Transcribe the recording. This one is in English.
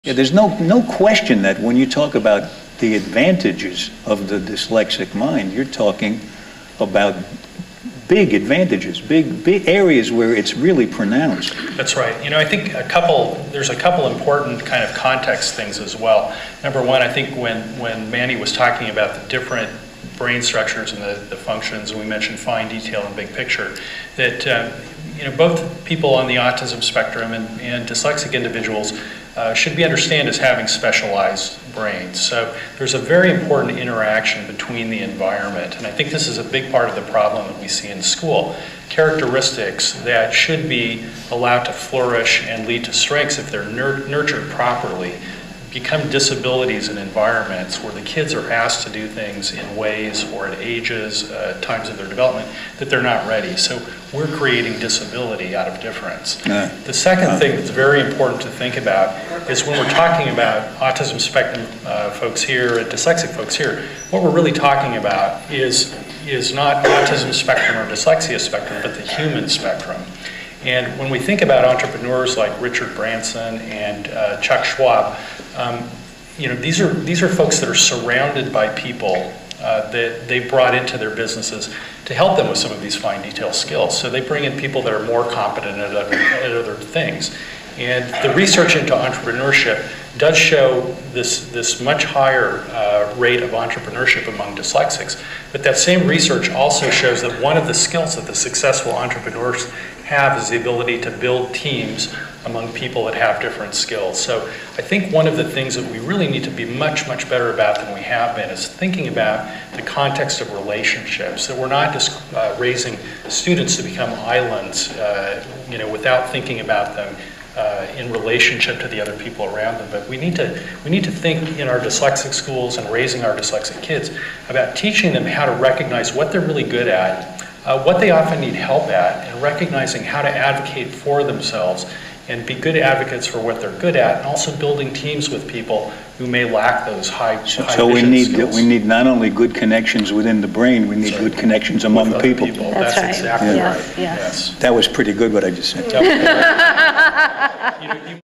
Yeah, there's no question that when you talk about the advantages of the dyslexic mind, you're talking about big advantages, big areas where it's really pronounced. That's right. You know, I think there's a couple important kind of context things as well. Number one, I think when Manny was talking about the different brain structures and the functions, and we mentioned fine detail and big picture, that you know, both people on the autism spectrum and dyslexic individuals should be understood as having specialized brains. So there's a very important interaction between the environment, and I think this is a big part of the problem that we see in school. Characteristics that should be allowed to flourish and lead to strengths if they're nurtured properly become disabilities in environments where the kids are asked to do things in ways or at ages, times of their development, that they're not ready. So we're creating disability out of difference. The second thing that's very important to think about is when we're talking about autism spectrum folks here and dyslexic folks here, what we're really talking about is not autism spectrum or dyslexia spectrum, but the human spectrum. And when we think about entrepreneurs like Richard Branson and Chuck Schwab, you know, these are folks that are surrounded by people that they brought into their businesses to help them with some of these fine detail skills. So they bring in people that are more competent at other things. And the research into entrepreneurship does show this much higher rate of entrepreneurship among dyslexics. But that same research also shows that one of the skills that the successful entrepreneurs have is the ability to build teams among people that have different skills. So I think one of the things that we really need to be much, much better about than we have been is thinking about the context of relationships, that we're not just raising students to become islands, you know, without thinking about them in relationship to the other people around them. But we need to think in our dyslexic schools and raising our dyslexic kids about teaching them how to recognize what they're really good at, what they often need help at, and recognizing how to advocate for themselves and be good advocates for what they're good at, and also building teams with people who may lack those high So we need not only good connections within the brain, we need good connections among people. That's right. exactly Yeah. right. Yeah. Yes. That was pretty good what I just said. You